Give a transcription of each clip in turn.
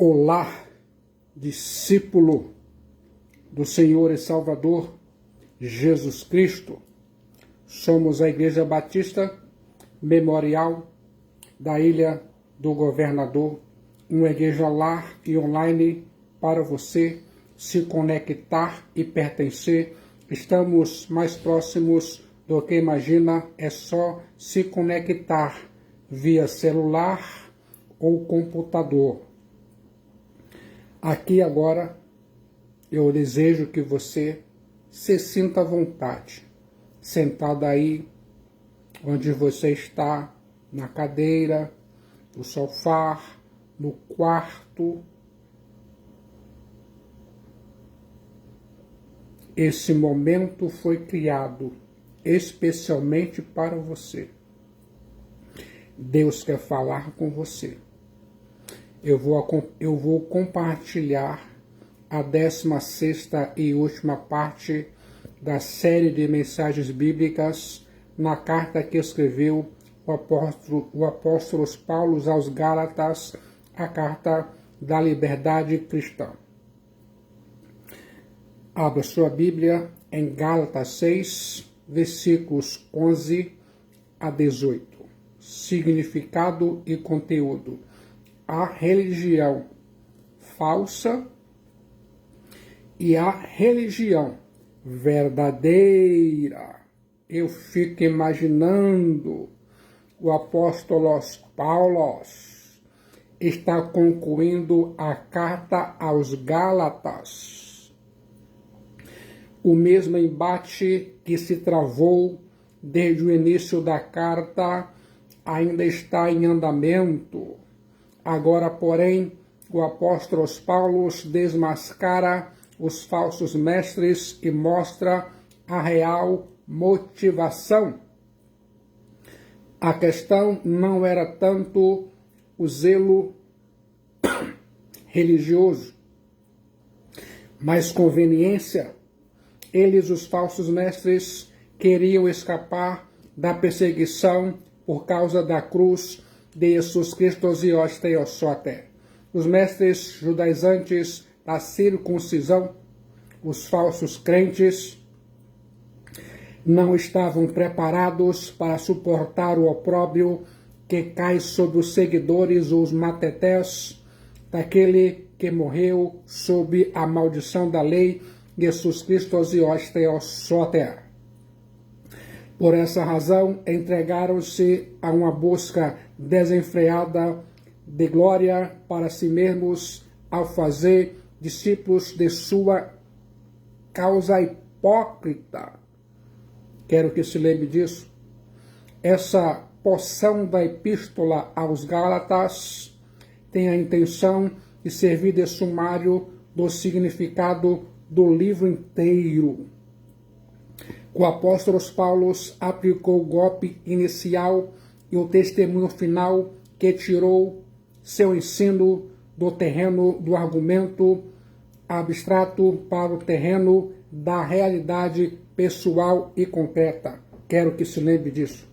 Olá, discípulo do Senhor e Salvador Jesus Cristo. Somos a Igreja Batista Memorial da Ilha do Governador, uma igreja lar e online para você se conectar e pertencer. Estamos mais próximos do que imagina, é só se conectar via celular ou computador. Aqui agora eu desejo que você se sinta à vontade, sentado aí onde você está, na cadeira, no sofá, no quarto. Esse momento foi criado especialmente para você. Deus quer falar com você. Eu vou compartilhar a 16ª e última parte da série de mensagens bíblicas na carta que escreveu o apóstolo Paulo aos Gálatas, a carta da liberdade cristã. Abra sua Bíblia em Gálatas 6, versículos 11 a 18. Significado e conteúdo. A religião falsa e a religião verdadeira. Eu fico imaginando o apóstolo Paulo está concluindo a carta aos Gálatas. O mesmo embate que se travou desde o início da carta ainda está em andamento. Agora, porém, o apóstolo Paulo desmascara os falsos mestres e mostra a real motivação. A questão não era tanto o zelo religioso, mas conveniência. Eles, os falsos mestres, queriam escapar da perseguição por causa da cruz de Jesus Cristo e Osteiosote. Os mestres judaizantes da circuncisão, os falsos crentes, não estavam preparados para suportar o opróbrio que cai sobre os seguidores, os matetés, daquele que morreu sob a maldição da lei, Jesus Cristo e Osteiosote. Por essa razão, entregaram-se a uma busca desenfreada de glória para si mesmos ao fazer discípulos de sua causa hipócrita. Quero que se lembre disso. Essa porção da epístola aos Gálatas tem a intenção de servir de sumário do significado do livro inteiro. O apóstolo Paulo aplicou o golpe inicial e o testemunho final que tirou seu ensino do terreno do argumento abstrato para o terreno da realidade pessoal e concreta. Quero que se lembre disso.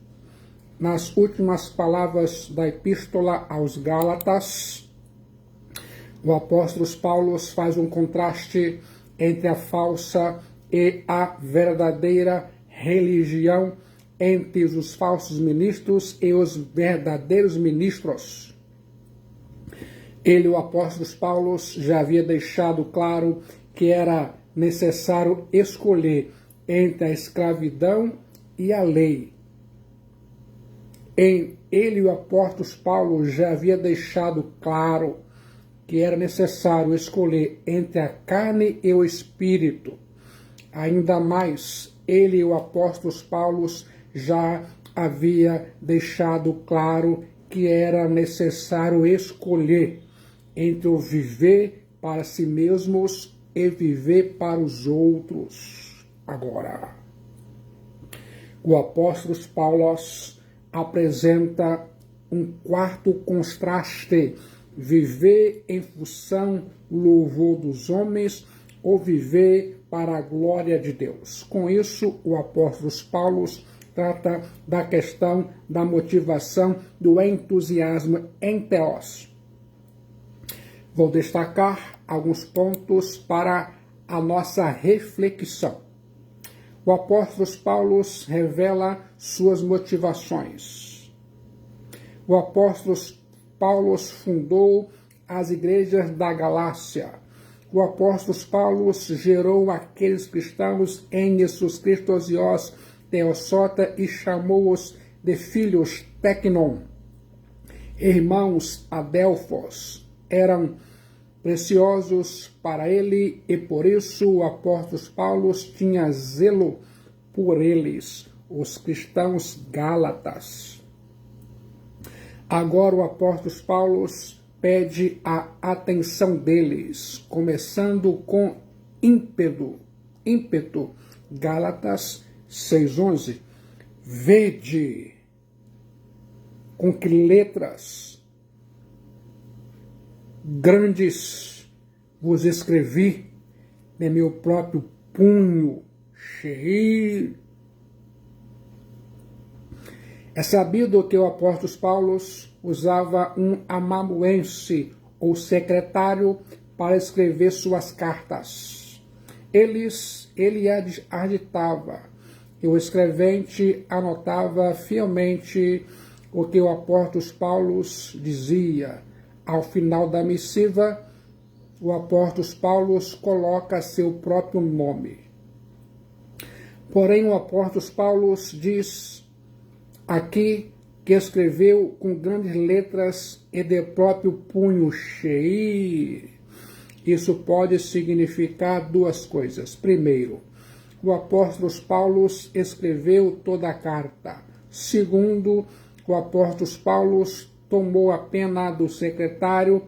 Nas últimas palavras da epístola aos Gálatas, o apóstolo Paulo faz um contraste entre a falsa e a verdadeira religião, entre os falsos ministros e os verdadeiros ministros. Ele, o apóstolo Paulo, já havia deixado claro que era necessário escolher entre a escravidão e a lei. Ele, o apóstolo Paulo, já havia deixado claro que era necessário escolher entre a carne e o espírito. Ainda mais, ele, o apóstolo Paulo, já havia deixado claro que era necessário escolher entre o viver para si mesmos e viver para os outros. Agora, o apóstolo Paulo apresenta um quarto contraste: viver em função do louvor dos homens ou viver para a glória de Deus. Com isso, o apóstolo Paulo trata da questão da motivação do entusiasmo em Theos. Vou destacar alguns pontos para a nossa reflexão. O apóstolo Paulo revela suas motivações. O apóstolo Paulo fundou as igrejas da Galácia. O apóstolo Paulo gerou aqueles cristãos em Jesus Cristo Osiós Teossota e chamou-os de filhos Tecnon. Irmãos Adelfos eram preciosos para ele e por isso o apóstolo Paulo tinha zelo por eles, os cristãos gálatas. Agora o apóstolo Paulo pede a atenção deles, começando com ímpeto. Gálatas 6:11. Vede com que letras grandes vos escrevi de meu próprio punho cheio. É sabido que o apóstolo Paulo usava um amanuense ou secretário para escrever suas cartas. Ele aditava e o escrevente anotava fielmente o que o apóstolo Paulo dizia. Ao final da missiva, o apóstolo Paulo coloca seu próprio nome. Porém, o apóstolo Paulo diz aqui que escreveu com grandes letras e de próprio punho cheio. Isso pode significar duas coisas. Primeiro, o apóstolo Paulo escreveu toda a carta. Segundo, o apóstolo Paulo tomou a pena do secretário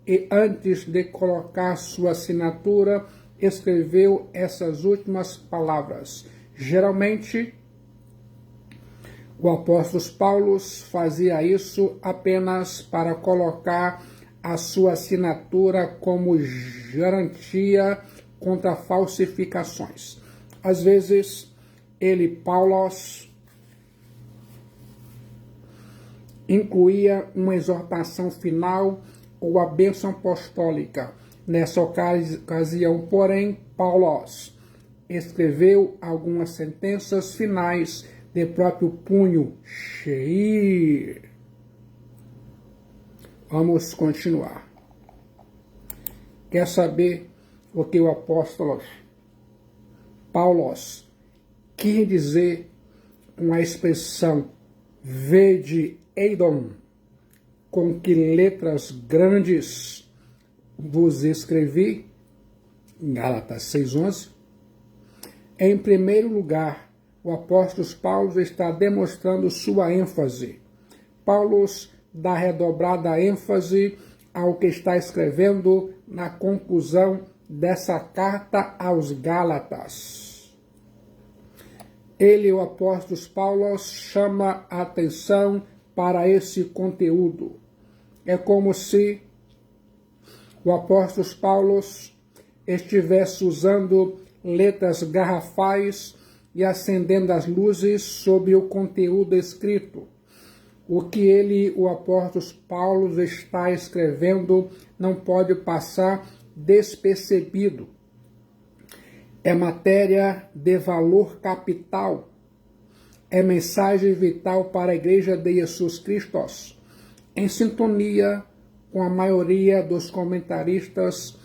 e, antes de colocar sua assinatura, escreveu essas últimas palavras. Geralmente, o apóstolo Paulo fazia isso apenas para colocar a sua assinatura como garantia contra falsificações. Às vezes, Paulo, incluía uma exortação final ou a bênção apostólica. Nessa ocasião, porém, Paulo escreveu algumas sentenças finais de próprio punho cheio. Vamos continuar. Quer saber o que o apóstolo Paulo quis dizer com a expressão vede Eidon, com que letras grandes vos escrevi? Gálatas 6:11. Em primeiro lugar, o apóstolo Paulo está demonstrando sua ênfase. Paulo dá redobrada ênfase ao que está escrevendo na conclusão dessa carta aos Gálatas. O apóstolo Paulo, chama a atenção para esse conteúdo. É como se o apóstolo Paulo estivesse usando letras garrafais e acendendo as luzes sobre o conteúdo escrito. O que o apóstolo Paulo está escrevendo não pode passar despercebido. É matéria de valor capital. É mensagem vital para a Igreja de Jesus Cristo. Em sintonia com a maioria dos comentaristas,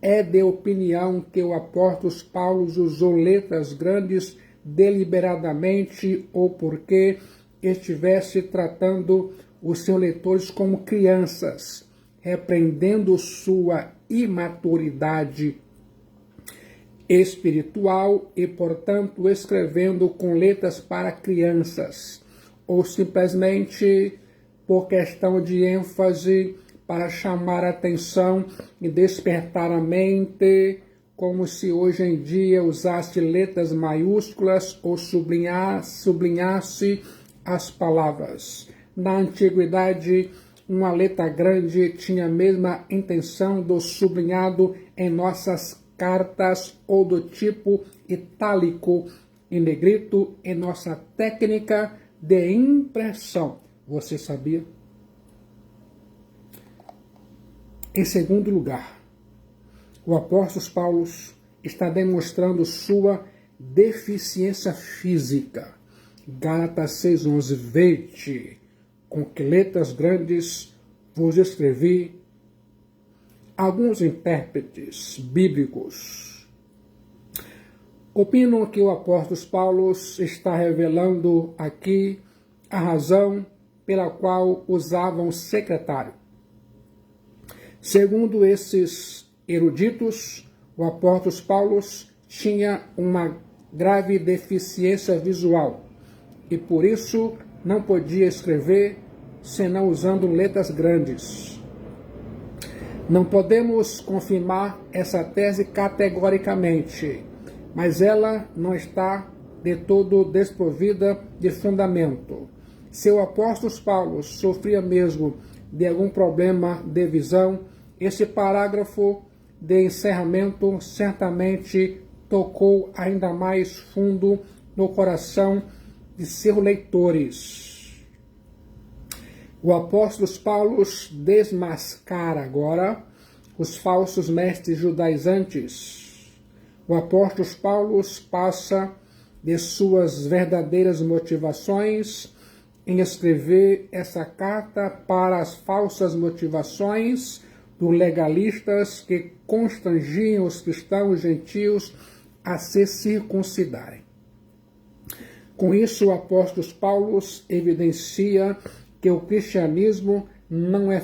é de opinião que o apóstolo Paulo usou letras grandes deliberadamente ou porque estivesse tratando os seus leitores como crianças, repreendendo sua imaturidade espiritual e, portanto, escrevendo com letras para crianças, ou simplesmente por questão de ênfase para chamar a atenção e despertar a mente, como se hoje em dia usasse letras maiúsculas ou sublinhasse as palavras. Na antiguidade, uma letra grande tinha a mesma intenção do sublinhado em nossas cartas ou do tipo itálico em negrito em nossa técnica de impressão. Você sabia? Em segundo lugar, o apóstolo Paulo está demonstrando sua deficiência física. Gálatas 6,11, vede, com que letras grandes vos escrevi. Alguns intérpretes bíblicos opinam que o apóstolo Paulo está revelando aqui a razão pela qual usava um secretário. Segundo esses eruditos, o apóstolo Paulo tinha uma grave deficiência visual e por isso não podia escrever senão usando letras grandes. Não podemos confirmar essa tese categoricamente, mas ela não está de todo desprovida de fundamento. Se o apóstolo Paulo sofria mesmo de algum problema de visão, esse parágrafo de encerramento certamente tocou ainda mais fundo no coração de seus leitores. O apóstolo Paulo desmascara agora os falsos mestres judaizantes. O apóstolo Paulo passa de suas verdadeiras motivações em escrever essa carta para as falsas motivações dos legalistas que constrangiam os cristãos gentios a se circuncidarem. Com isso, o apóstolo Paulo evidencia que o cristianismo não é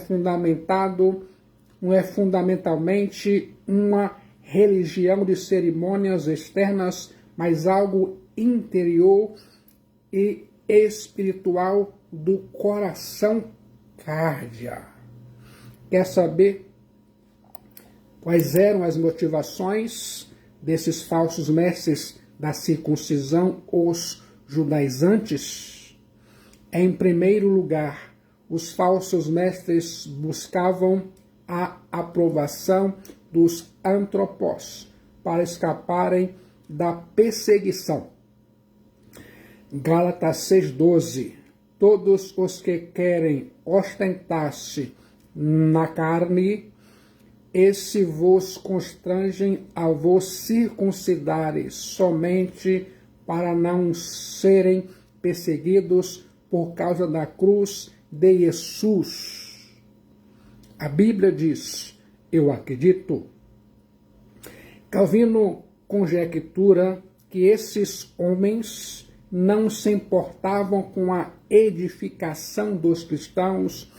fundamentalmente uma religião de cerimônias externas, mas algo interior e espiritual do coração cárdia. Quer saber quais eram as motivações desses falsos mestres da circuncisão, os judaizantes? Em primeiro lugar, os falsos mestres buscavam a aprovação dos antropós para escaparem da perseguição. Gálatas 6,12. Todos os que querem ostentar-se na carne, esse vos constrangem a vos circuncidares somente para não serem perseguidos por causa da cruz de Jesus. A Bíblia diz, eu acredito. Calvino conjectura que esses homens não se importavam com a edificação dos cristãos,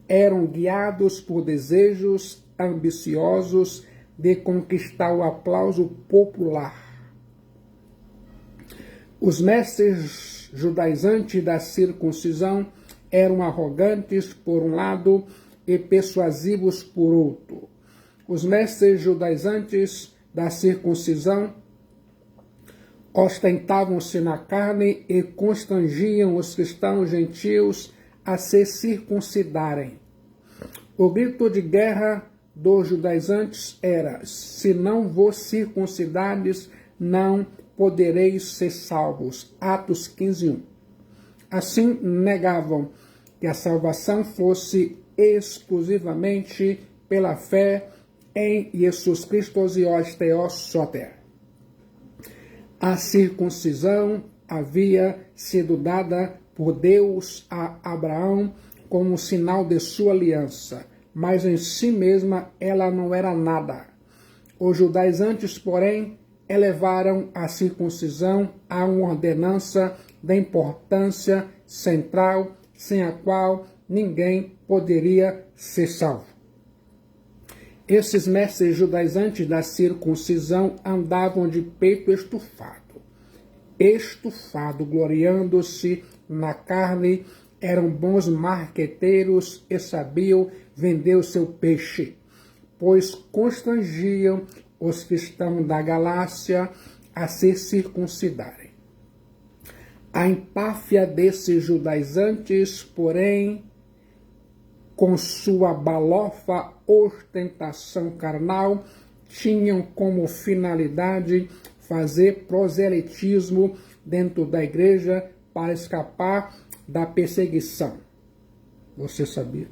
eram guiados por desejos ambiciosos de conquistar o aplauso popular. Os mestres judaizantes da circuncisão eram arrogantes por um lado e persuasivos por outro. Os mestres judaizantes da circuncisão ostentavam-se na carne e constrangiam os cristãos gentios a se circuncidarem. O grito de guerra dos judaizantes era: se não vos circuncidardes, não podereis ser salvos. Atos 15:1. Assim, negavam que a salvação fosse exclusivamente pela fé em Jesus Cristo e Theos Soter. A circuncisão havia sido dada por Deus a Abraão como sinal de sua aliança, mas em si mesma ela não era nada. Os judaizantes, porém, elevaram a circuncisão a uma ordenança da importância central, sem a qual ninguém poderia ser salvo. Esses mestres judaizantes da circuncisão andavam de peito estufado, gloriando-se na carne, eram bons marqueteiros e sabiam vender o seu peixe, pois constrangiam os cristãos da Galácia a se circuncidarem. A empáfia desses judaizantes, porém, com sua balofa ostentação carnal, tinham como finalidade fazer proselitismo dentro da igreja para escapar da perseguição. Você sabia?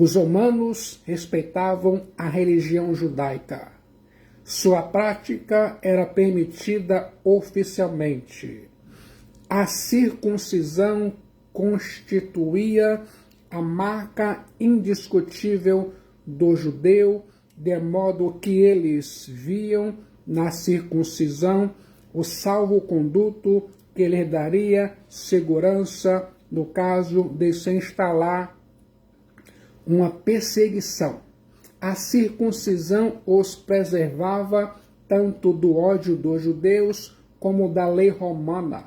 Os romanos respeitavam a religião judaica. Sua prática era permitida oficialmente. A circuncisão constituía a marca indiscutível do judeu, de modo que eles viam na circuncisão o salvo-conduto que lhes daria segurança no caso de se instalar uma perseguição. A circuncisão os preservava tanto do ódio dos judeus como da lei romana.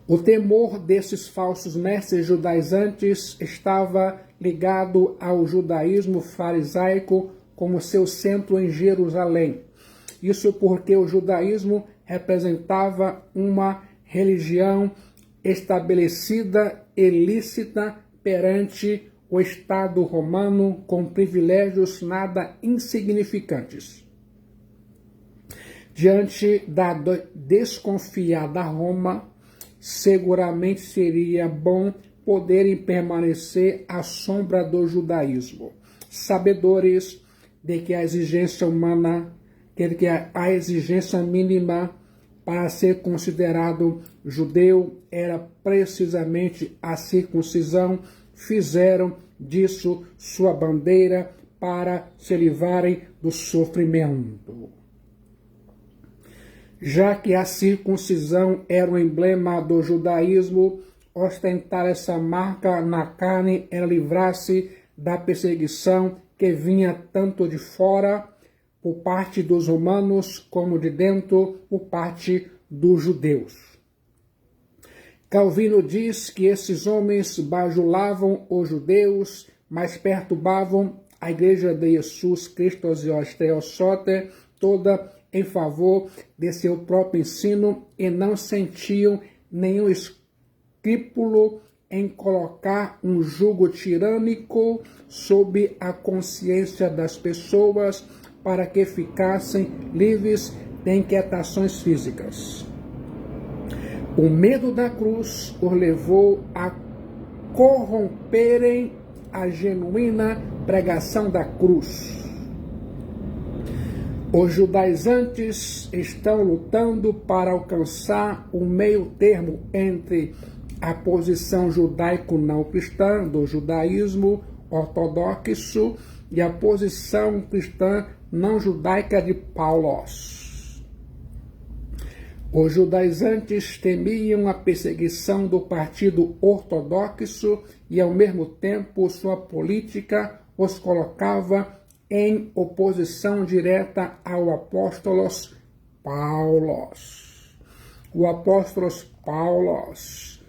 O temor desses falsos mestres judaizantes estava ligado ao judaísmo farisaico como seu centro em Jerusalém. Isso porque o judaísmo representava uma religião estabelecida e lícita perante o Estado romano, com privilégios nada insignificantes. Diante da desconfiada Roma, seguramente seria bom poderem permanecer à sombra do judaísmo, sabedores de que a exigência humana, que a exigência mínima para ser considerado judeu era precisamente a circuncisão, fizeram disso sua bandeira para se livrarem do sofrimento. Já que a circuncisão era o emblema do judaísmo, ostentar essa marca na carne era livrar-se da perseguição que vinha tanto de fora, por parte dos romanos, como de dentro, por parte dos judeus. Calvino diz que esses homens bajulavam os judeus, mas perturbavam a igreja de Jesus Cristo e Theosote toda em favor de seu próprio ensino e não sentiam nenhum escrúpulo em colocar um jugo tirânico sob a consciência das pessoas para que ficassem livres de inquietações físicas. O medo da cruz os levou a corromperem a genuína pregação da cruz. Os judaizantes estão lutando para alcançar o meio termo entre a posição judaico-não-cristã do judaísmo ortodoxo e a posição cristã não-judaica de Paulos. Os judaizantes temiam a perseguição do partido ortodoxo e, ao mesmo tempo, sua política os colocava em oposição direta ao apóstolo Paulos. O apóstolo Paulos,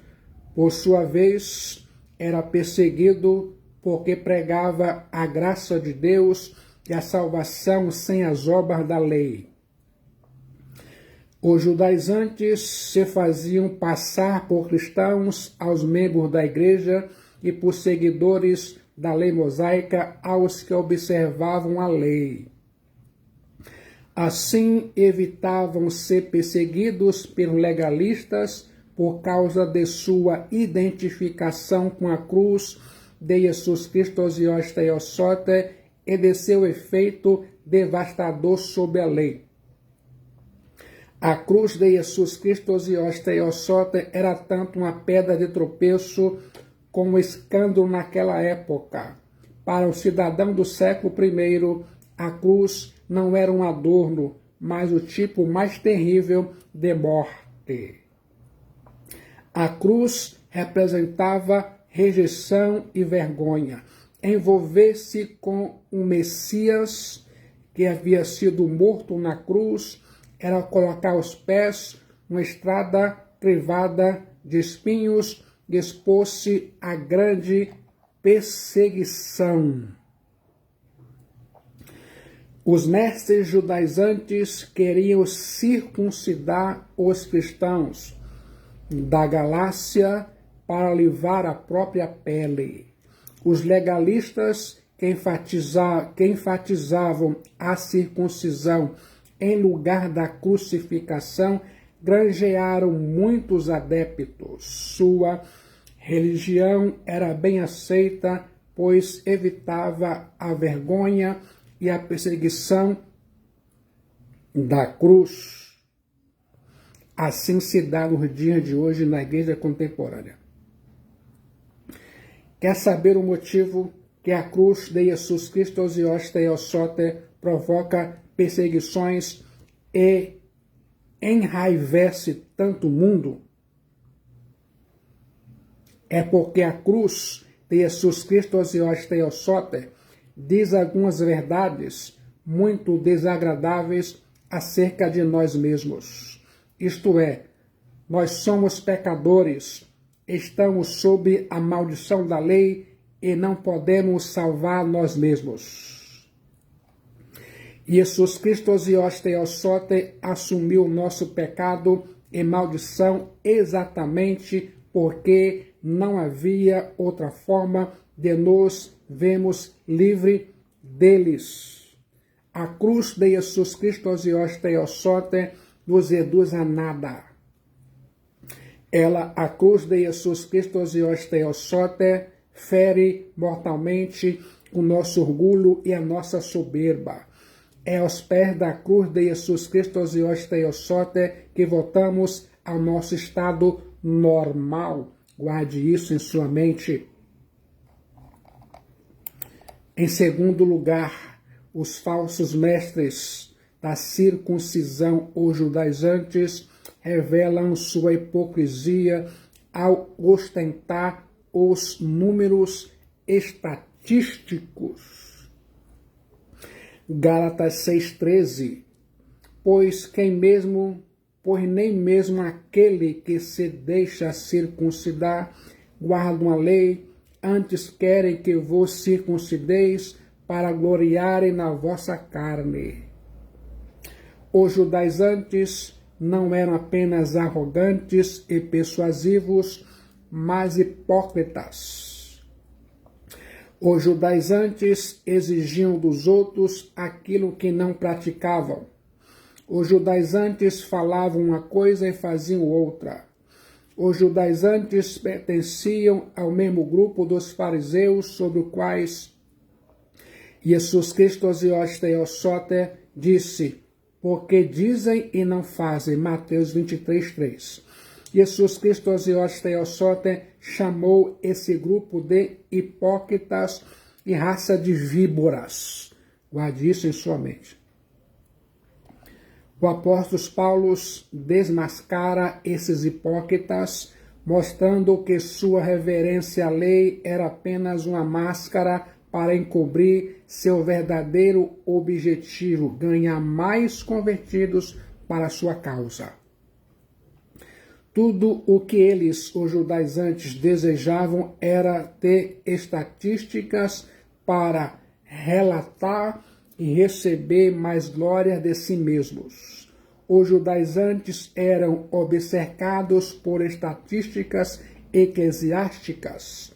por sua vez, era perseguido porque pregava a graça de Deus e a salvação sem as obras da lei. Os judaizantes se faziam passar por cristãos aos membros da igreja e por seguidores da lei mosaica aos que observavam a lei. Assim, evitavam ser perseguidos pelos legalistas por causa de sua identificação com a cruz de Jesus Cristo e Theosote e de seu efeito devastador sobre a lei. A cruz de Jesus Cristo e Theosote era tanto uma pedra de tropeço como escândalo naquela época. Para o cidadão do século I, a cruz não era um adorno, mas o tipo mais terrível de morte. A cruz representava rejeição e vergonha. Envolver-se com um Messias que havia sido morto na cruz era colocar aos pés uma estrada crivada de espinhos e expor-se a grande perseguição. Os mestres judaizantes queriam circuncidar os cristãos da Galácia para livrar a própria pele. Os legalistas que enfatizavam a circuncisão em lugar da crucificação granjearam muitos adeptos. Sua religião era bem aceita pois evitava a vergonha e a perseguição da cruz. Assim se dá nos dias de hoje na igreja contemporânea. Quer saber o motivo que a cruz de Jesus Cristo Osios Theosote provoca perseguições e enraivece tanto o mundo? É porque a cruz de Jesus Cristo Osios Theosote diz algumas verdades muito desagradáveis acerca de nós mesmos. Isto é, nós somos pecadores, estamos sob a maldição da lei e não podemos salvar nós mesmos. Jesus Cristo Osios Theosote assumiu nosso pecado e maldição exatamente porque não havia outra forma de nos vermos livre deles. A cruz de Jesus Cristo Osios Theosote nos reduz a nada. A cruz de Jesus Cristo Osios Theosote fere mortalmente o nosso orgulho e a nossa soberba. É aos pés da cruz de Jesus Cristo Osios Theosote que voltamos ao nosso estado normal. Guarde isso em sua mente. Em segundo lugar, os falsos mestres da circuncisão ou judaizantes revelam sua hipocrisia ao ostentar os números estatísticos. Gálatas 6,13. Pois nem mesmo aquele que se deixa circuncidar guarda a lei, antes querem que vos circuncideis para gloriarem na vossa carne. Os judaizantes não eram apenas arrogantes e persuasivos, mas hipócritas. Os judaizantes exigiam dos outros aquilo que não praticavam. Os judaizantes falavam uma coisa e faziam outra. Os judaizantes pertenciam ao mesmo grupo dos fariseus, sobre os quais Jesus Cristo Osios Theosote disse: porque dizem e não fazem. Mateus 23:3. Jesus Cristo Osios Theosote chamou esse grupo de hipócritas e raça de víboras. Guarde isso em sua mente. O apóstolo Paulo desmascara esses hipócritas, mostrando que sua reverência à lei era apenas uma máscara para encobrir seu verdadeiro objetivo, ganhar mais convertidos para sua causa. Tudo o que eles, os judaizantes, desejavam era ter estatísticas para relatar e receber mais glória de si mesmos. Os judaizantes eram obcecados por estatísticas eclesiásticas.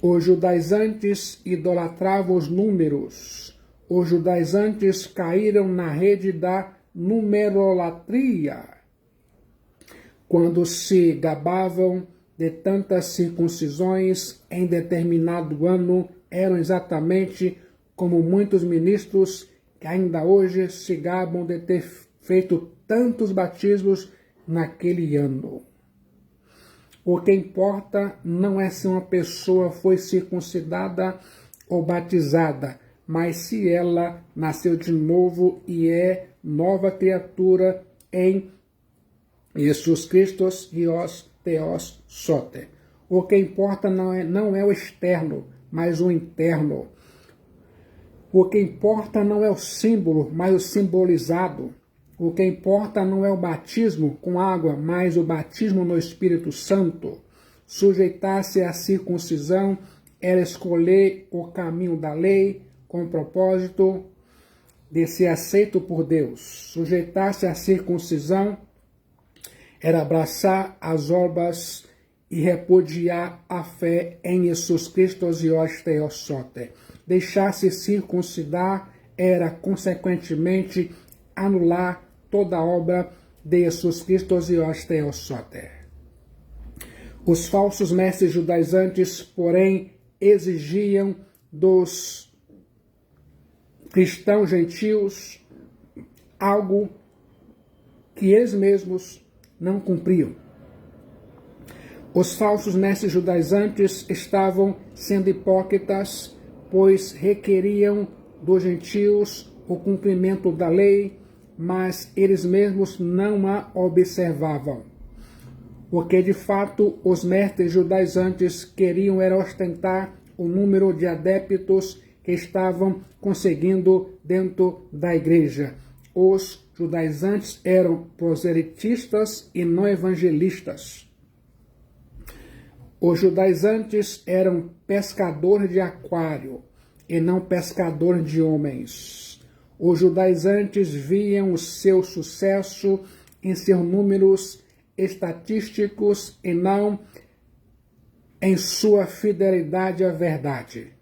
Os judaizantes idolatravam os números. Os judaizantes caíram na rede da numerolatria. Quando se gabavam de tantas circuncisões em determinado ano, eram exatamente como muitos ministros que ainda hoje se gabam de ter feito tantos batismos naquele ano. O que importa não é se uma pessoa foi circuncidada ou batizada, mas se ela nasceu de novo e é nova criatura em Jesus Cristo e os Theos Soter. O que importa não é o externo, mas o interno. O que importa não é o símbolo, mas o simbolizado. O que importa não é o batismo com água, mas o batismo no Espírito Santo. Sujeitar-se à circuncisão era escolher o caminho da lei com o propósito de ser aceito por Deus. Sujeitar-se à circuncisão era abraçar as obras e repudiar a fé em Jesus Cristo Osios Theosote. Deixar-se circuncidar era, consequentemente, anular toda a obra de Jesus Cristo Osios Theosote. Os falsos mestres judaizantes, porém, exigiam dos cristãos gentios algo que eles mesmos não cumpriam. Os falsos mestres judaizantes estavam sendo hipócritas, pois requeriam dos gentios o cumprimento da lei, mas eles mesmos não a observavam. Porque, de fato, os mestres judaizantes queriam era ostentar o número de adeptos que estavam conseguindo dentro da igreja. Os judaizantes eram proselitistas e não evangelistas. Os judaizantes eram pescadores de aquário e não pescadores de homens. Os judaizantes viam o seu sucesso em seus números estatísticos e não em sua fidelidade à verdade.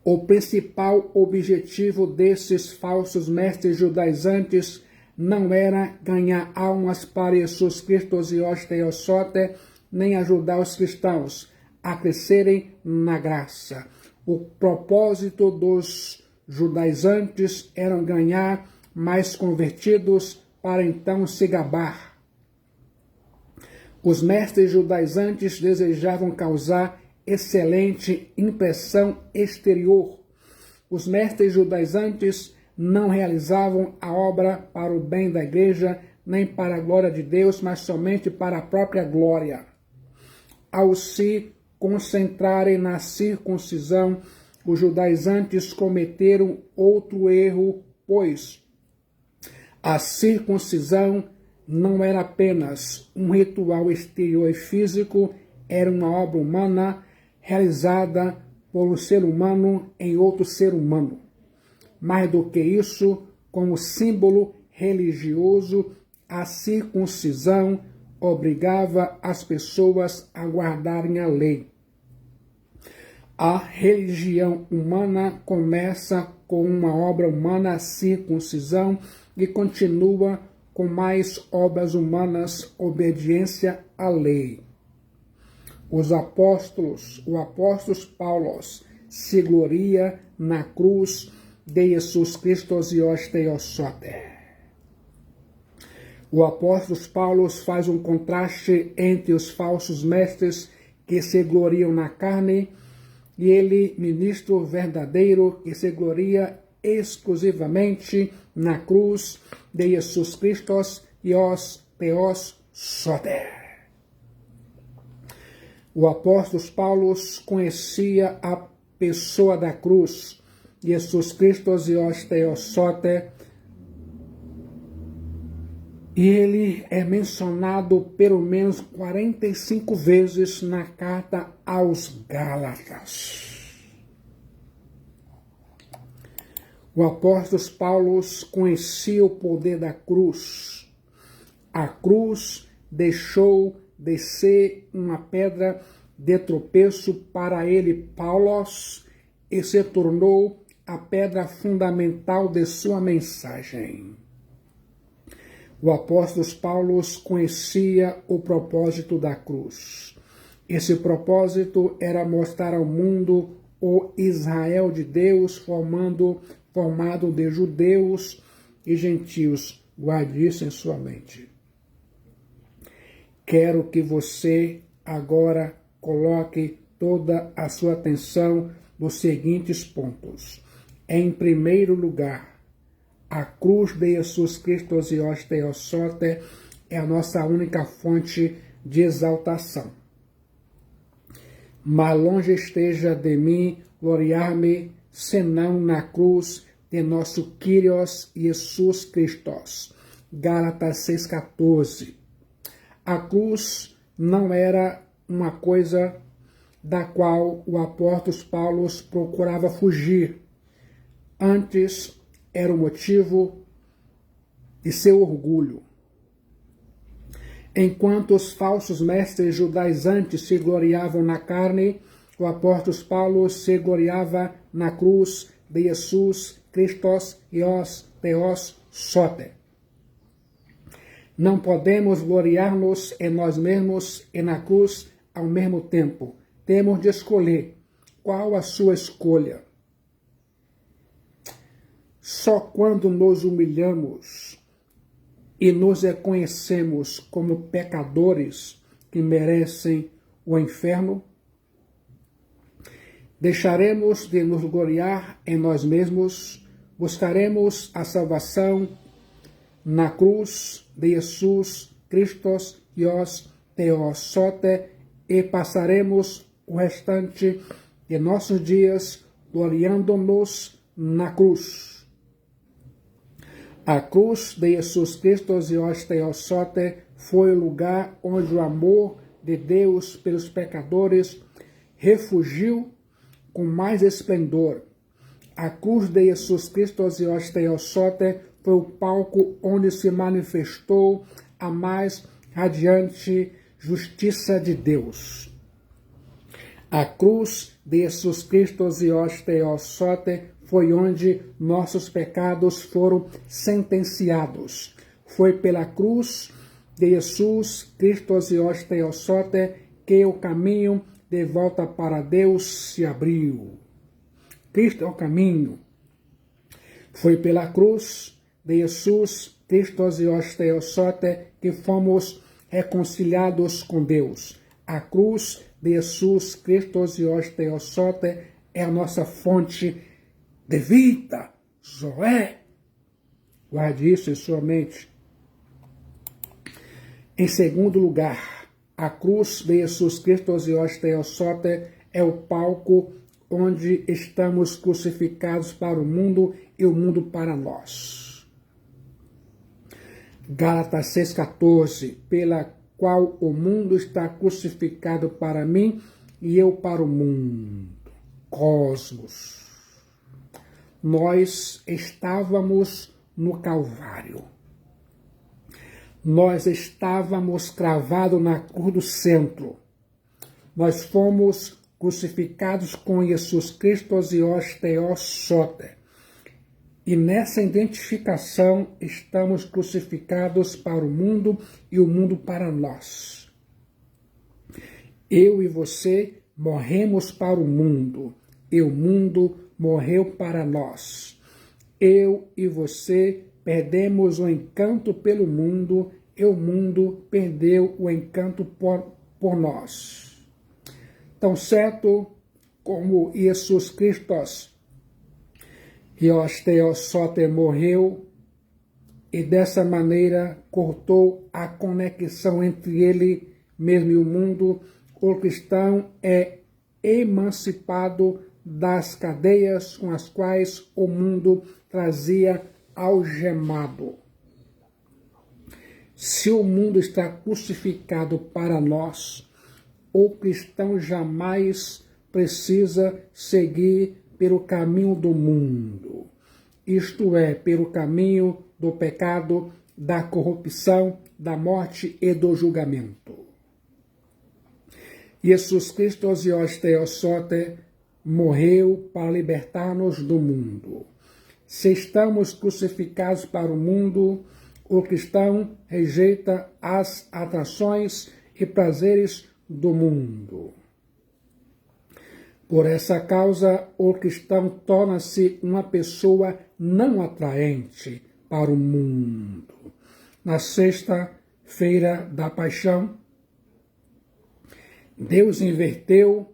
O principal objetivo desses falsos mestres judaizantes não era ganhar almas para Jesus Cristo e Osteiosote, nem ajudar os cristãos a crescerem na graça. O propósito dos judaizantes era ganhar mais convertidos para então se gabar. Os mestres judaizantes desejavam causar excelente impressão exterior. Os mestres judaizantes não realizavam a obra para o bem da igreja, nem para a glória de Deus, mas somente para a própria glória. Ao se concentrarem na circuncisão, os judaizantes cometeram outro erro, pois a circuncisão não era apenas um ritual exterior e físico, era uma obra humana realizada por um ser humano em outro ser humano. Mais do que isso, como símbolo religioso, a circuncisão obrigava as pessoas a guardarem a lei. A religião humana começa com uma obra humana, a circuncisão, e continua com mais obras humanas, obediência à lei. O apóstolo Paulo se gloria na cruz de Jesus Cristo e Osteiosote. O apóstolo Paulo faz um contraste entre os falsos mestres que se gloriam na carne e ele, ministro verdadeiro, que se gloria exclusivamente na cruz de Jesus Cristo e Osteiosote. O apóstolo Paulo conhecia a pessoa da cruz, Jesus Cristo e Osteiosote, e ele é mencionado pelo menos 45 vezes na carta aos Gálatas. O apóstolo Paulo conhecia o poder da cruz. A cruz deixou de ser uma pedra de tropeço para ele, Paulo, e se tornou a pedra fundamental de sua mensagem. O apóstolo Paulo conhecia o propósito da cruz. Esse propósito era mostrar ao mundo o Israel de Deus formado de judeus e gentios. Guarde isso em sua mente. Quero que você agora coloque toda a sua atenção nos seguintes pontos. Em primeiro lugar, a cruz de Jesus Cristo e Osteiosote é a nossa única fonte de exaltação. Mas longe esteja de mim gloriar-me, senão na cruz de nosso Kyrios Jesus Cristo. Gálatas 6,14. A cruz não era uma coisa da qual o apóstolo Paulo procurava fugir. Antes, era o motivo de seu orgulho. Enquanto os falsos mestres judaizantes se gloriavam na carne, o apóstolo Paulo se gloriava na cruz de Jesus Cristo e Osteiosote. Não podemos gloriar-nos em nós mesmos e na cruz ao mesmo tempo. temos de escolher. Qual a sua escolha? Só quando nos humilhamos e nos reconhecemos como pecadores que merecem o inferno, deixaremos de nos gloriar em nós mesmos, buscaremos a salvação na cruz de Jesus Christos Ios Theosote e passaremos o restante de nossos dias gloriando-nos na cruz. A cruz de Jesus Cristo Ios Theosote foi o lugar onde o amor de Deus pelos pecadores refugiu com mais esplendor. A cruz de Jesus Cristo Ios Theosote foi o palco onde se manifestou a mais radiante justiça de Deus. A cruz de Jesus Cristo Ios Theosote foi onde nossos pecados foram sentenciados. Foi pela cruz de Jesus Cristo Ios Theosote que o caminho de volta para Deus se abriu. Cristo é o caminho. Foi pela cruz de Jesus Cristo Ios Theosote que fomos reconciliados com Deus. A cruz de Jesus Cristo Ios Theosote é a nossa fonte de vida. Zoé. Guarde isso em sua mente. Em segundo lugar, a cruz de Jesus Cristo Ios Theosote é o palco onde estamos crucificados para o mundo e o mundo para nós. Gálatas 6,14, pela qual o mundo está crucificado para mim e eu para o mundo. Cosmos. Nós estávamos no Calvário. Nós estávamos cravados na cruz do centro. Nós fomos crucificados com Jesus Cristo Ios Theosote. E nessa identificação estamos crucificados para o mundo e o mundo para nós. Eu e você morremos para o mundo e o mundo morreu para nós. Eu e você perdemos o encanto pelo mundo e o mundo perdeu o encanto por nós. Tão certo como Jesus Cristo Ios Theosote morreu e dessa maneira cortou a conexão entre ele mesmo e o mundo, o cristão é emancipado das cadeias com as quais o mundo trazia algemado. Se o mundo está crucificado para nós, o cristão jamais precisa seguir pelo caminho do mundo, isto é, pelo caminho do pecado, da corrupção, da morte e do julgamento. Jesus Cristo Ios Theosote morreu para libertar-nos do mundo. Se estamos crucificados para o mundo, o cristão rejeita as atrações e prazeres do mundo. Por essa causa, o cristão torna-se uma pessoa não atraente para o mundo. Na sexta-feira da paixão, Deus inverteu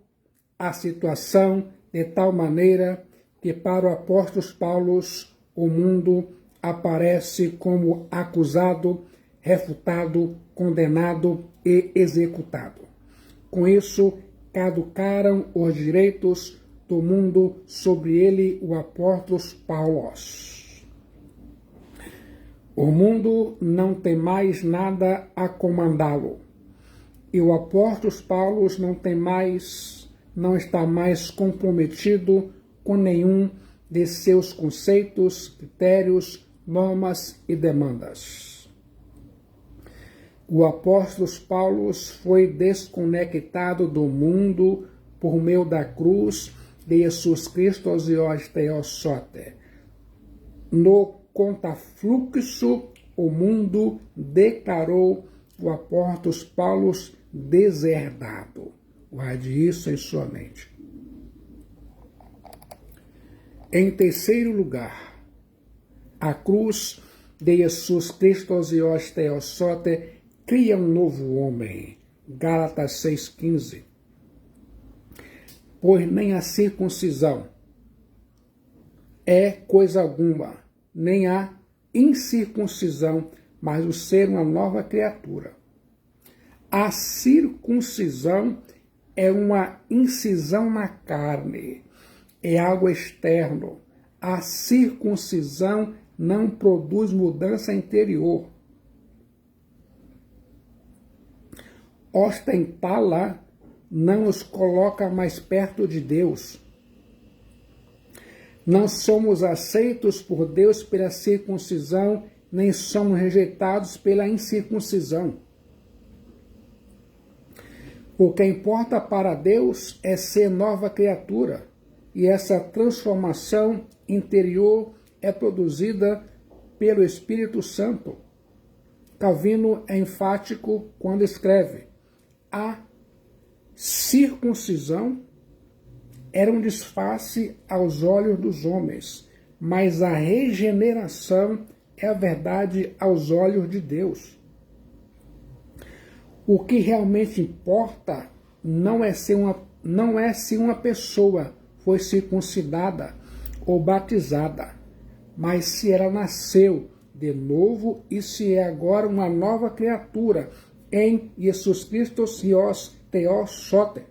a situação de tal maneira que para o apóstolo Paulo o mundo aparece como acusado, refutado, condenado e executado. Com isso, caducaram os direitos do mundo sobre ele, o apóstolo Paulo. O mundo não tem mais nada a comandá-lo. E o apóstolo Paulo não está mais comprometido com nenhum de seus conceitos, critérios, normas e demandas. O apóstolo Paulo foi desconectado do mundo por meio da cruz de Jesus Cristo Ios Theosote. No contrafluxo, o mundo declarou o apóstolo Paulo deserdado. Guarde isso em sua mente. Em terceiro lugar, a cruz de Jesus Cristo os Theosote cria um novo homem. Gálatas 6,15. Pois nem a circuncisão é coisa alguma, nem a incircuncisão, mas o ser uma nova criatura. A circuncisão é uma incisão na carne, é algo externo. A circuncisão não produz mudança interior. Ostentá-la não os coloca mais perto de Deus. Não somos aceitos por Deus pela circuncisão, nem somos rejeitados pela incircuncisão. O que importa para Deus é ser nova criatura, e essa transformação interior é produzida pelo Espírito Santo. Calvino é enfático quando escreve: a circuncisão era um disfarce aos olhos dos homens, mas a regeneração é a verdade aos olhos de Deus. O que realmente importa não é se uma pessoa foi circuncidada ou batizada, mas se ela nasceu de novo e se é agora uma nova criatura em Jesus Cristo os Theosote.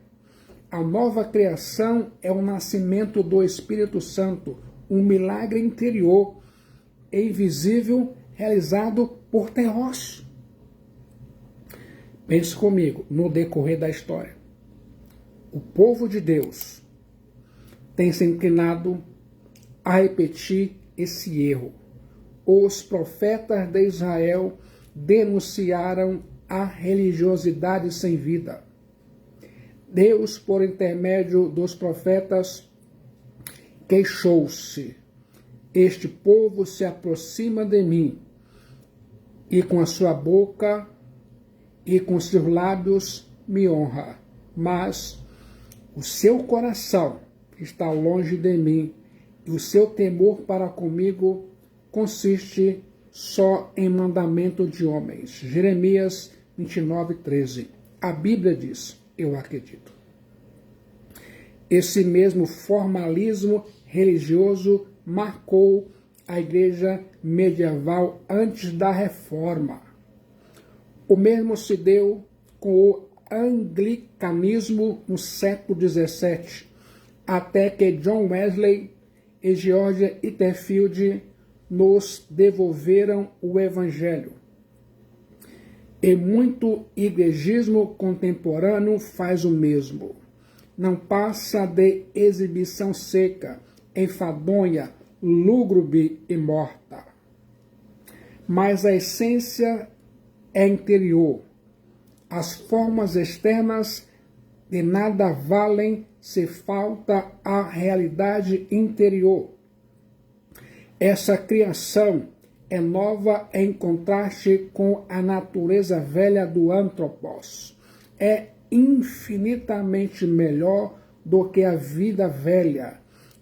A nova criação é o nascimento do Espírito Santo, um milagre interior e invisível realizado por Theos. Pense comigo, no decorrer da história, o povo de Deus tem se inclinado a repetir esse erro. Os profetas de Israel denunciaram a religiosidade sem vida. Deus, por intermédio dos profetas, queixou-se: este povo se aproxima de mim, e com a sua boca e com seus lábios me honra, mas o seu coração está longe de mim, e o seu temor para comigo consiste só em mandamento de homens. Jeremias 29:13. A Bíblia diz: eu acredito. Esse mesmo formalismo religioso marcou a igreja medieval antes da Reforma. O mesmo se deu com o anglicanismo no século XVII, até que John Wesley e George Whitefield nos devolveram o Evangelho. E muito igrejismo contemporâneo faz o mesmo. Não passa de exibição seca, enfadonha, lúgubre e morta. Mas a essência é interior. As formas externas de nada valem se falta a realidade interior. Essa criação é nova em contraste com a natureza velha do antropos. É infinitamente melhor do que a vida velha.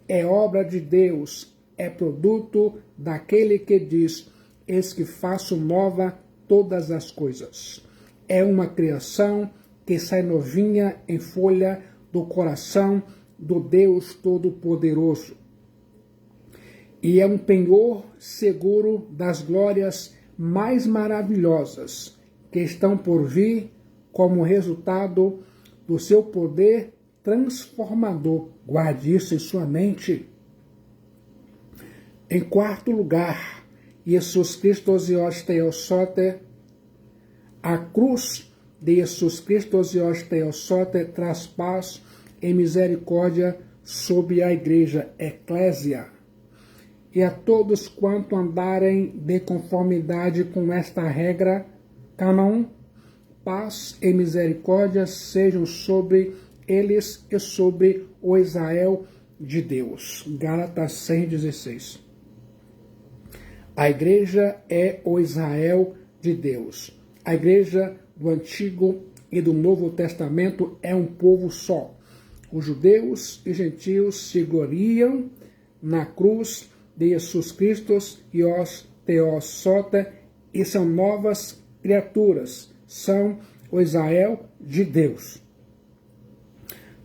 É obra de Deus, é produto daquele que diz: eis que faço nova todas as coisas. É uma criação que sai novinha em folha do coração do Deus Todo-Poderoso. E é um penhor seguro das glórias mais maravilhosas que estão por vir como resultado do seu poder transformador. Guarde isso em sua mente. Em quarto lugar, Jesus Cristo os Theosote, a cruz de Jesus Cristo os Theosote traz paz e misericórdia sobre a igreja, eclésia, e a todos quanto andarem de conformidade com esta regra, canon, paz e misericórdia sejam sobre eles e sobre o Israel de Deus. Gálatas 6,16. A igreja é o Israel de Deus. A igreja do Antigo e do Novo Testamento é um povo só. Os judeus e gentios se gloriam na cruz de Jesus Cristo e os Theos Sota, e são novas criaturas, são o Israel de Deus.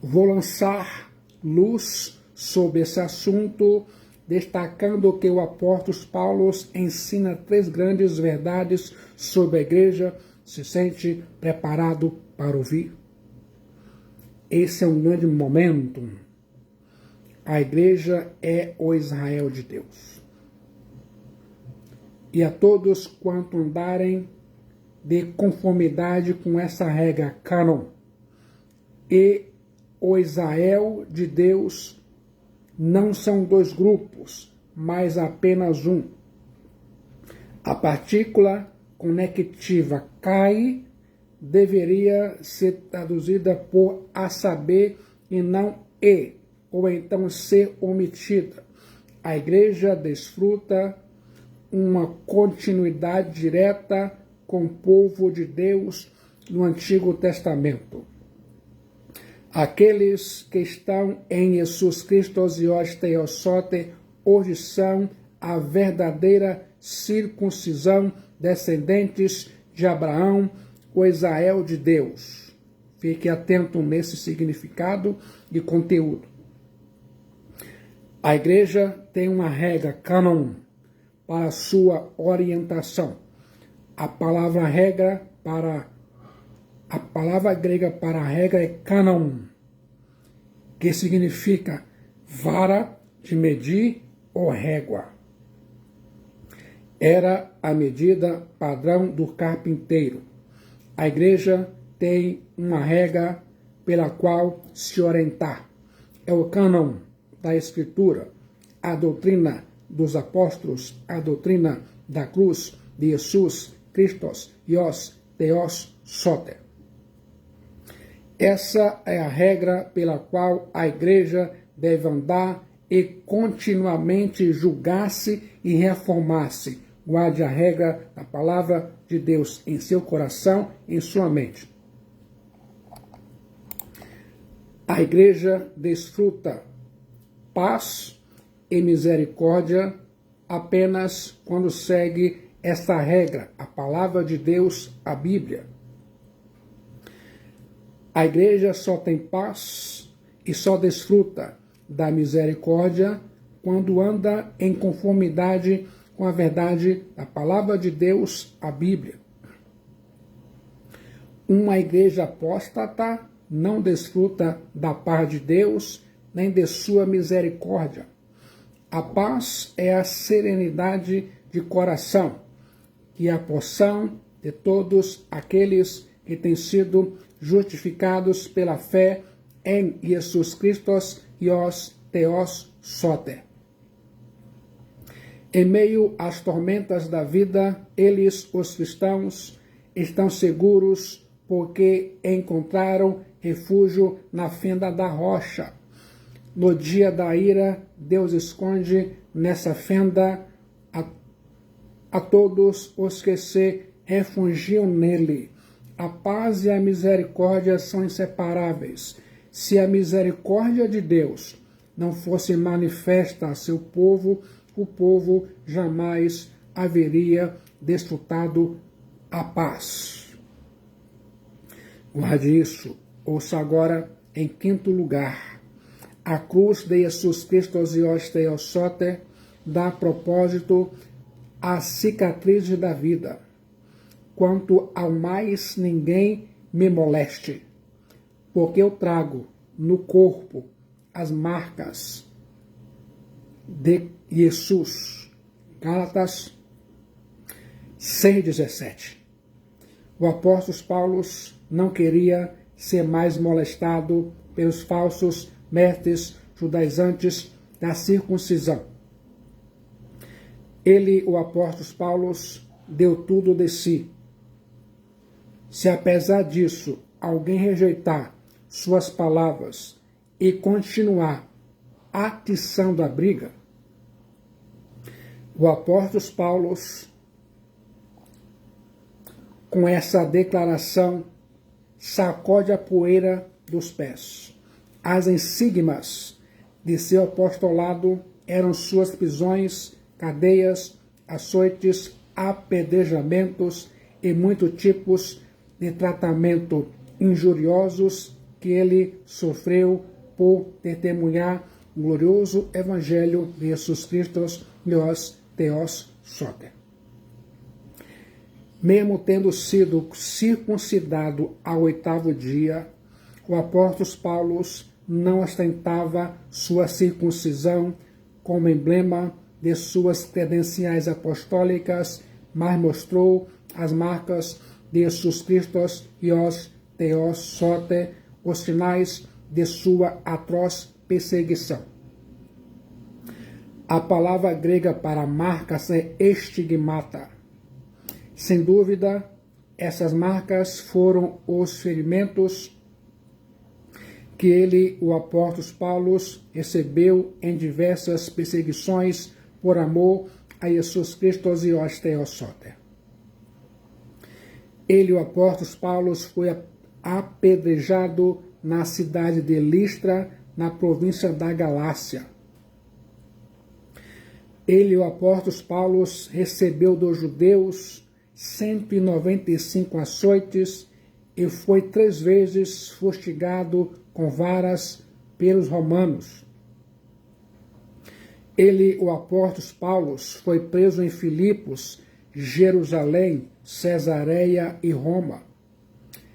Vou lançar luz sobre esse assunto, destacando que o apóstolo Paulo ensina 3 grandes verdades sobre a igreja. Se sente preparado para ouvir? Esse é um grande momento. A igreja é o Israel de Deus. E a todos quanto andarem de conformidade com essa regra cânon, e o Israel de Deus não são 2 grupos, mas apenas um. A partícula conectiva cai deveria ser traduzida por a saber e não e, ou então ser omitida. A igreja desfruta uma continuidade direta com o povo de Deus no Antigo Testamento. Aqueles que estão em Jesus Cristo e os Theos Sota hoje são a verdadeira circuncisão, descendentes de Abraão, o Israel de Deus. Fique atento nesse significado e conteúdo. A igreja tem uma regra cânon para sua orientação. A palavra grega para regra é cânon, que significa vara de medir ou régua. Era a medida padrão do carpinteiro. A igreja tem uma regra pela qual se orientar. É o cânon da Escritura, a doutrina dos apóstolos, a doutrina da cruz de Jesus Cristo e os Theos Sota. Essa é a regra pela qual a igreja deve andar e continuamente julgar-se e reformar-se. Guarde a regra da palavra de Deus em seu coração e em sua mente. A igreja desfruta paz e misericórdia apenas quando segue essa regra, a palavra de Deus, a Bíblia. A igreja só tem paz e só desfruta da misericórdia quando anda em conformidade com a verdade da palavra de Deus, a Bíblia. Uma igreja apóstata não desfruta da paz de Deus, nem de sua misericórdia. A paz é a serenidade de coração, que é a porção de todos aqueles que têm sido justificados pela fé em Jesus Cristo e os Theos Sota. Em meio às tormentas da vida, eles, os cristãos, estão seguros porque encontraram refúgio na fenda da rocha. No dia da ira, Deus esconde nessa fenda a todos os que se refugiam nele. A paz e a misericórdia são inseparáveis. Se a misericórdia de Deus não fosse manifesta a seu povo, o povo jamais haveria desfrutado a paz. Guarde isso. Ouça agora, em 5º lugar, a cruz de Jesus Cristo e os Theos Sota dá propósito à cicatriz da vida. Quanto ao mais, ninguém me moleste, porque eu trago no corpo as marcas de Jesus. Gálatas 6,17. O apóstolo Paulo não queria ser mais molestado pelos falsos mestres judaizantes da circuncisão. Ele, o apóstolo Paulo, deu tudo de si. Se apesar disso alguém rejeitar suas palavras e continuar atiçando a briga, o apóstolo Paulo, com essa declaração, sacode a poeira dos pés. As insígnias de seu apostolado eram suas prisões, cadeias, açoites, apedrejamentos e muitos tipos de tratamento injuriosos que ele sofreu por testemunhar o glorioso Evangelho de Jesus Cristo, Theos Soter. Mesmo tendo sido circuncidado ao 8º dia, o apóstolo Paulo não ostentava sua circuncisão como emblema de suas credenciais apostólicas, mas mostrou as marcas de Jesus Cristo e os Theos Soter, os sinais de sua atroz perseguição. A palavra grega para marcas é estigmata. Sem dúvida, essas marcas foram os ferimentos que ele, o apóstolo Paulo, recebeu em diversas perseguições por amor a Jesus Cristo e aos Theos Soter. Ele, o apóstolo Paulo, foi apedrejado na cidade de Listra, na província da Galácia. Ele, o apóstolo Paulo, recebeu dos judeus 195 açoites e foi 3 vezes fustigado com varas pelos romanos. Ele, o apóstolo Paulo, foi preso em Filipos, Jerusalém, Cesareia e Roma.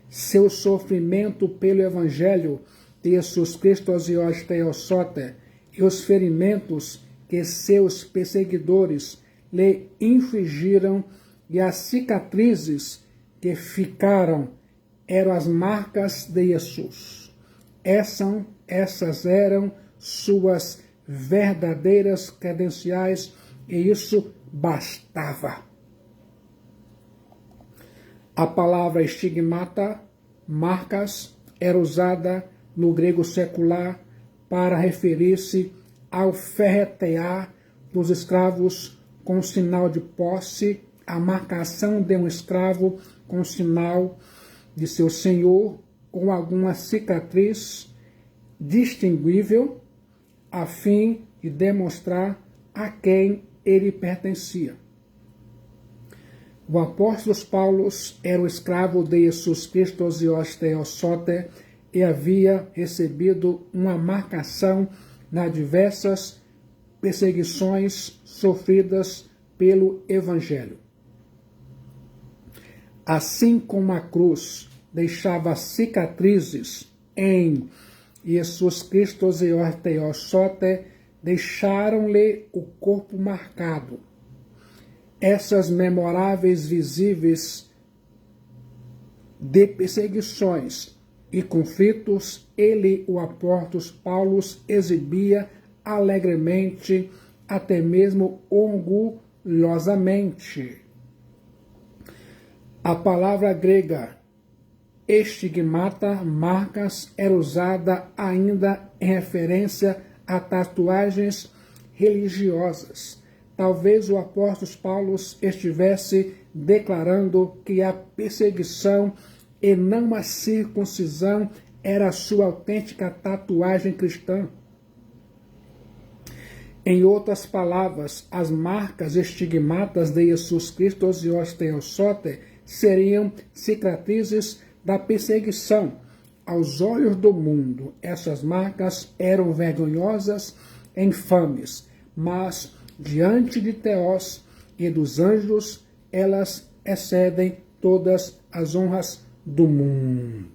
Seu sofrimento pelo Evangelho de Jesus Cristo e os Theos Soter e os ferimentos que seus perseguidores lhe infligiram e as cicatrizes que ficaram eram as marcas de Jesus. Essas eram suas verdadeiras credenciais e isso bastava. A palavra estigmata, marcas, era usada no grego secular para referir-se ao ferretear dos escravos com sinal de posse, a marcação de um escravo com sinal de seu senhor com alguma cicatriz distinguível, a fim de demonstrar a quem ele pertencia. O apóstolo Paulo era o escravo de Jesus Cristo e os Theos Soter e havia recebido uma marcação nas diversas perseguições sofridas pelo Evangelho. Assim como a cruz deixava cicatrizes em Jesus Cristo e os Theos Soter, deixaram-lhe o corpo marcado. Essas memoráveis visíveis de perseguições e conflitos, ele, o apóstolo Paulo, exibia alegremente, até mesmo orgulhosamente. A palavra grega estigmata, marcas, era usada ainda em referência a tatuagens religiosas. Talvez o apóstolo Paulo estivesse declarando que a perseguição e não a circuncisão era a sua autêntica tatuagem cristã. Em outras palavras, as marcas estigmatas de Jesus Cristo e os Theos Soter seriam cicatrizes da perseguição. Aos olhos do mundo, essas marcas eram vergonhosas e infames, mas diante de Theos e dos anjos, elas excedem todas as honras do mundo.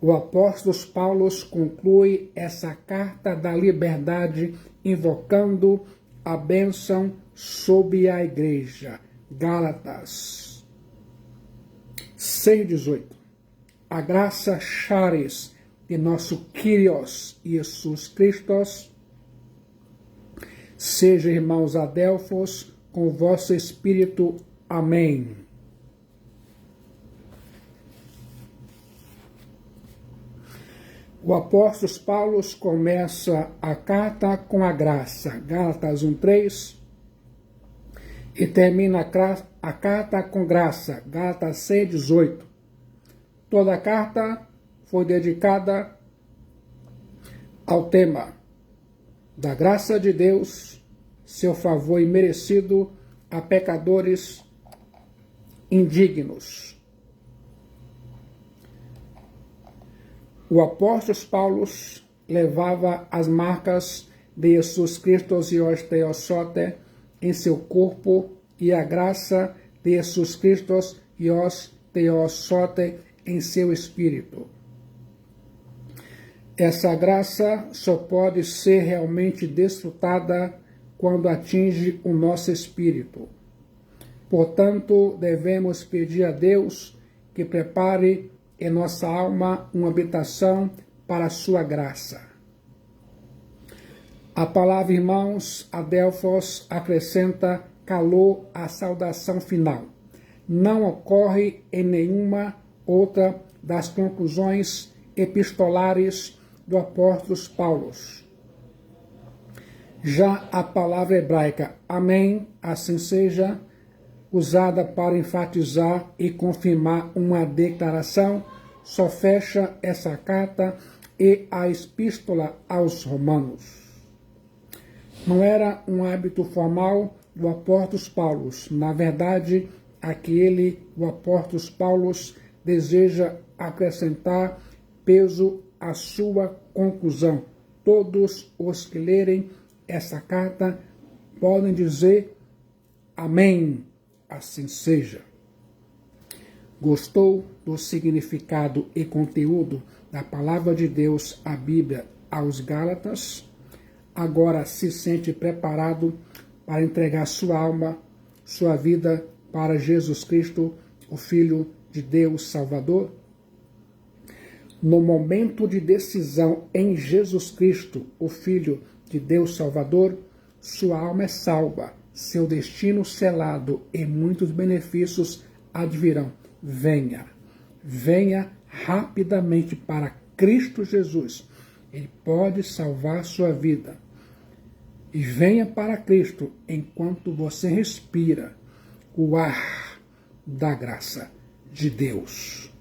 O apóstolo Paulo conclui essa carta da liberdade invocando a bênção sobre a igreja. Gálatas 6:18. A graça charis de nosso Kyrios Jesus Cristo seja, irmãos adelfos, com o vosso espírito. Amém. O apóstolo Paulo começa a carta com a graça, Gálatas 1:3, e termina a carta com graça, Gálatas 6:18. Toda a carta foi dedicada ao tema da graça de Deus, seu favor imerecido a pecadores indignos. O apóstolo Paulo levava as marcas de Jesus Cristo e os Teossote em seu corpo e a graça de Jesus Cristo e os Teossote em seu espírito. Essa graça só pode ser realmente desfrutada quando atinge o nosso espírito. Portanto, devemos pedir a Deus que prepare em nossa alma uma habitação para a sua graça. A palavra irmãos, Adelphos, acrescenta calor à saudação final. Não ocorre em nenhuma outra das conclusões epistolares do apóstolo Paulo. Já a palavra hebraica amém, assim seja, usada para enfatizar e confirmar uma declaração, só fecha essa carta e a epístola aos Romanos. Não era um hábito formal do apóstolo Paulo. Na verdade, o apóstolo Paulo, deseja acrescentar peso à sua conclusão. Todos os que lerem essa carta podem dizer amém, assim seja. Gostou do significado e conteúdo da palavra de Deus, a Bíblia, aos Gálatas? Agora se sente preparado para entregar sua alma, sua vida para Jesus Cristo, o Filho de Deus Salvador? No momento de decisão em Jesus Cristo, o Filho de Deus Salvador, sua alma é salva, seu destino selado e muitos benefícios advirão. Venha rapidamente para Cristo Jesus. Ele pode salvar sua vida. E venha para Cristo enquanto você respira o ar da graça de Deus.